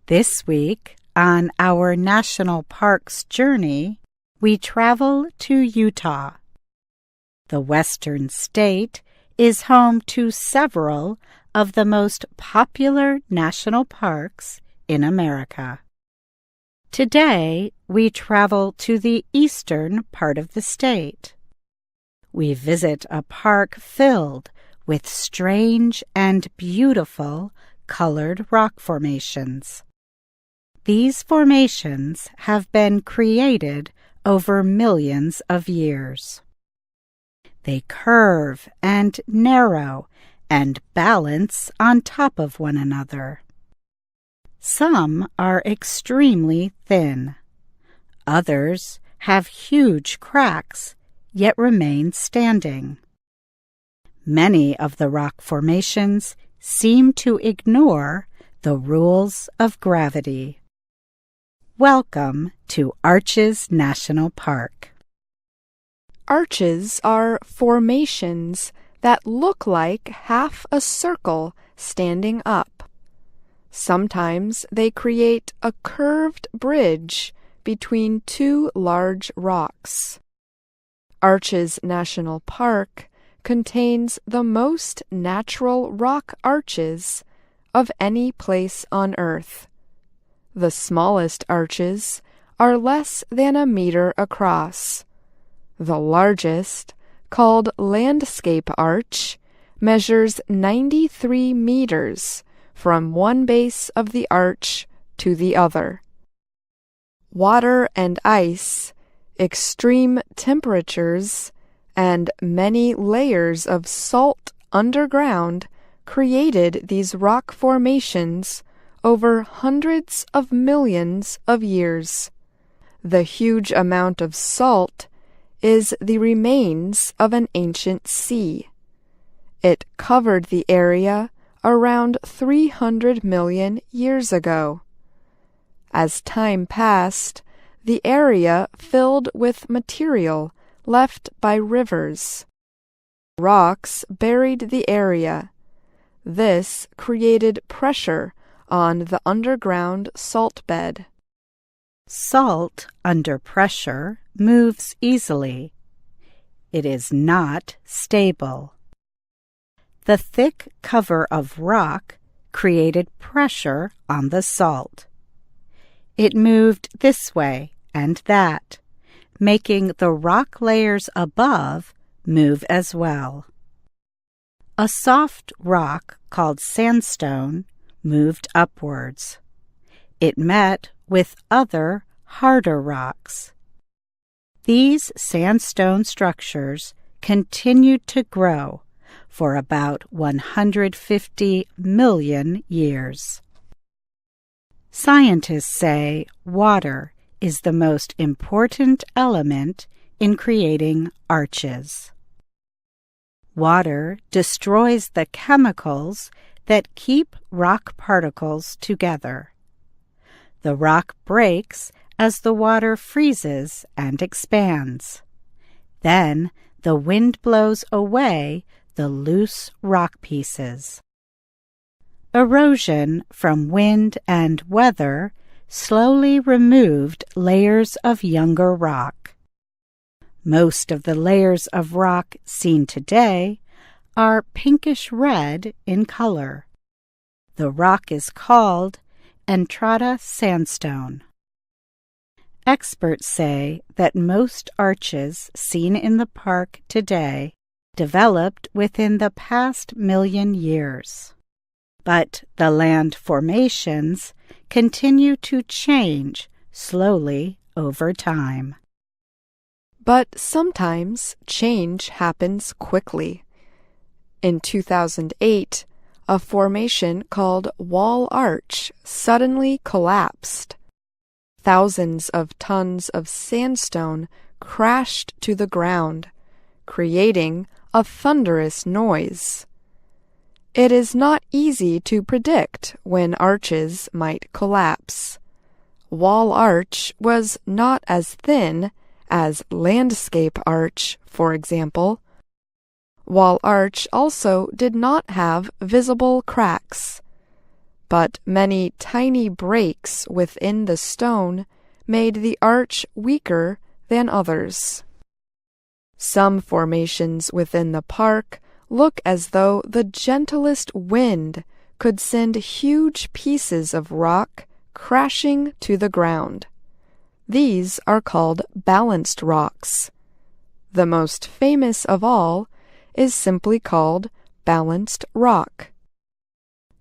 This week, on our national parks journey, we travel to Utah. The western state is home to several of the most popular national parks in America. Today, we travel to the eastern part of the state. We visit a park filled with strange and beautiful colored rock formations. These formations have been created over millions of years. They curve and narrow and balance on top of one another. Some are extremely thin. Others have huge cracks, yet remain standing. Many of the rock formations seem to ignore the rules of gravity. Welcome to Arches National Park. Arches are formations that look like half a circle standing up. Sometimes they create a curved bridge between two large rocks. Arches National Park contains the most natural rock arches of any place on Earth. The smallest arches are less than a meter across. The largest, called Landscape Arch, measures 93 meters from one base of the arch to the other. Water and ice, extreme temperatures, and many layers of salt underground created these rock formations over hundreds of millions of years. The huge amount of salt is the remains of an ancient sea. It covered the area around 300 million years ago. As time passed, the area filled with material left by rivers. Rocks buried the area. This created pressure on the underground salt bed. Salt under pressure moves easily. It is not stable. The thick cover of rock created pressure on the salt. It moved this way and that, making the rock layers above move as well. A soft rock called sandstone moved upwards. It met with other, harder rocks. These sandstone structures continued to grow for about 150 million years. Scientists say water is the most important element in creating arches. Water destroys the chemicals that keep rock particles together. The rock breaks as the water freezes and expands. Then the wind blows away the loose rock pieces. Erosion from wind and weather slowly removed layers of younger rock. Most of the layers of rock seen today are pinkish-red in color. The rock is called Entrada sandstone. Experts say that most arches seen in the park today developed within the past million years. But the land formations continue to change slowly over time. But sometimes change happens quickly. In 2008, a formation called Wall Arch suddenly collapsed. Thousands of tons of sandstone crashed to the ground, creating a thunderous noise. It is not easy to predict when arches might collapse. Wall Arch was not as thin as Landscape Arch, for example. Wall Arch also did not have visible cracks. but many tiny breaks within the stone made the arch weaker than others. Some formations within the park look as though the gentlest wind could send huge pieces of rock crashing to the ground. These are called balanced rocks. The most famous of all is simply called Balanced Rock.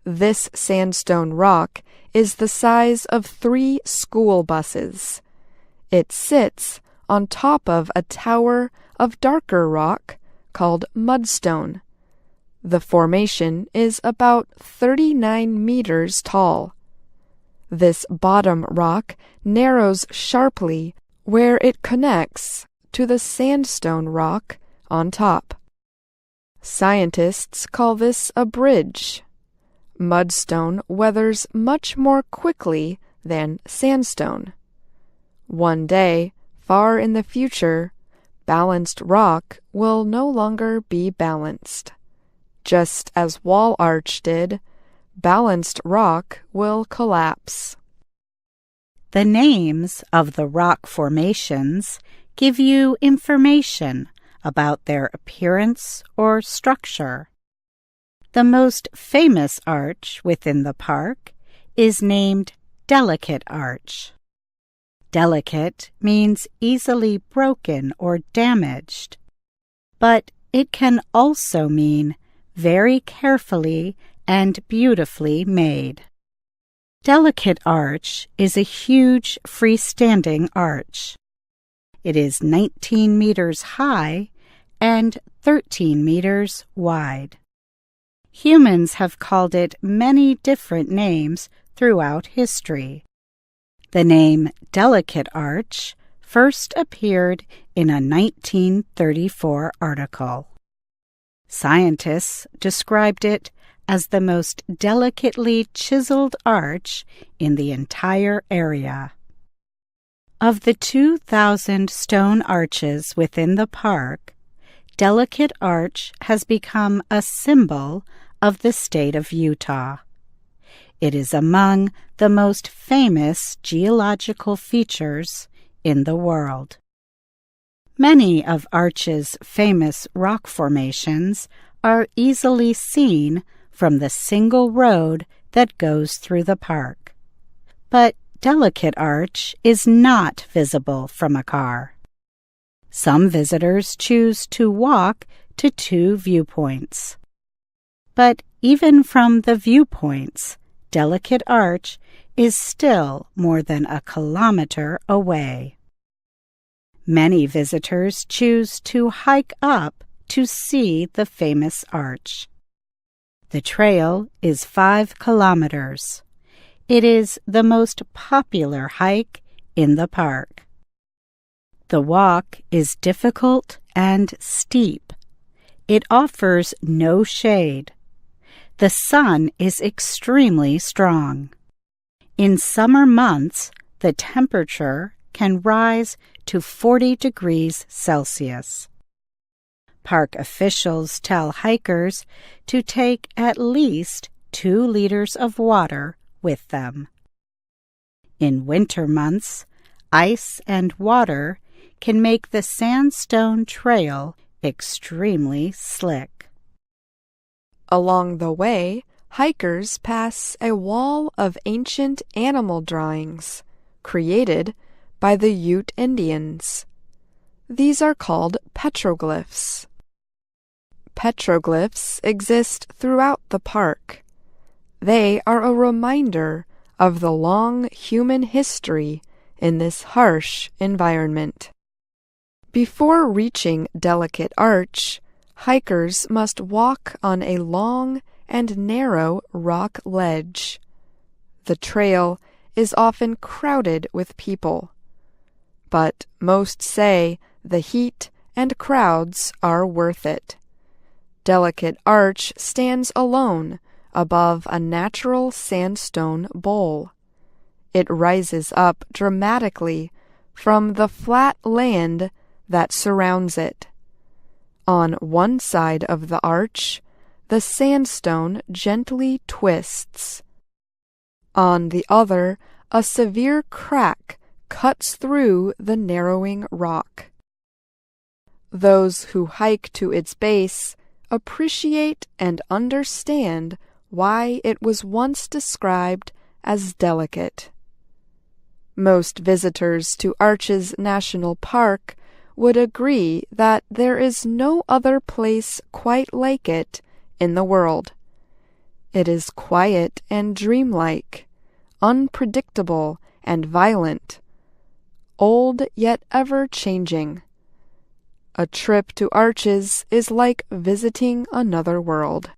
This sandstone rock is the size of 3 school buses. It sits on top of a tower of darker rock called mudstone. The formation is about 39 meters tall. This bottom rock narrows sharply where it connects to the sandstone rock on top. Scientists call this a bridge. Mudstone weathers much more quickly than sandstone. One day, far in the future, balanced rock will no longer be balanced. Just as Wall Arch did, balanced rock will collapse. The names of the rock formations give you information about their appearance or structure. The most famous arch within the park is named Delicate Arch. Delicate means easily broken or damaged, but it can also mean very carefully and beautifully made. Delicate Arch is a huge freestanding arch. It is 19 meters high and 13 meters wide. Humans have called it many different names throughout history. The name Delicate Arch first appeared in a 1934 article. Scientists described it as the most delicately chiseled arch in the entire area. Of the 2,000 stone arches within the park, Delicate Arch has become a symbol of the state of Utah. It is among the most famous geological features in the world. Many of Arch's famous rock formations are easily seen from the single road that goes through the park. But Delicate Arch is not visible from a car. Some visitors choose to walk to 2 viewpoints. But even from the viewpoints, Delicate Arch is still more than a kilometer away. Many visitors choose to hike up to see the famous arch. The trail is 5 kilometers. It is the most popular hike in the park. The walk is difficult and steep. It offers no shade. The sun is extremely strong. In summer months, the temperature can rise to 40 degrees Celsius. Park officials tell hikers to take at least 2 liters of water with them. In winter months, ice and water can make the sandstone trail extremely slick. Along the way, hikers pass a wall of ancient animal drawings created by the Ute Indians. These are called petroglyphs. Petroglyphs exist throughout the park. They are a reminder of the long human history in this harsh environment. Before reaching Delicate Arch, hikers must walk on a long and narrow rock ledge. The trail is often crowded with people, but most say the heat and crowds are worth it. Delicate Arch stands alone above a natural sandstone bowl. It rises up dramatically from the flat land that surrounds it. On one side of the arch, the sandstone gently twists. On the other, a severe crack cuts through the narrowing rock. Those who hike to its base appreciate and understand why it was once described as delicate. Most visitors to Arches National Park would agree that there is no other place quite like it in the world. It is quiet and dreamlike, unpredictable and violent, old yet ever-changing. A trip to Arches is like visiting another world.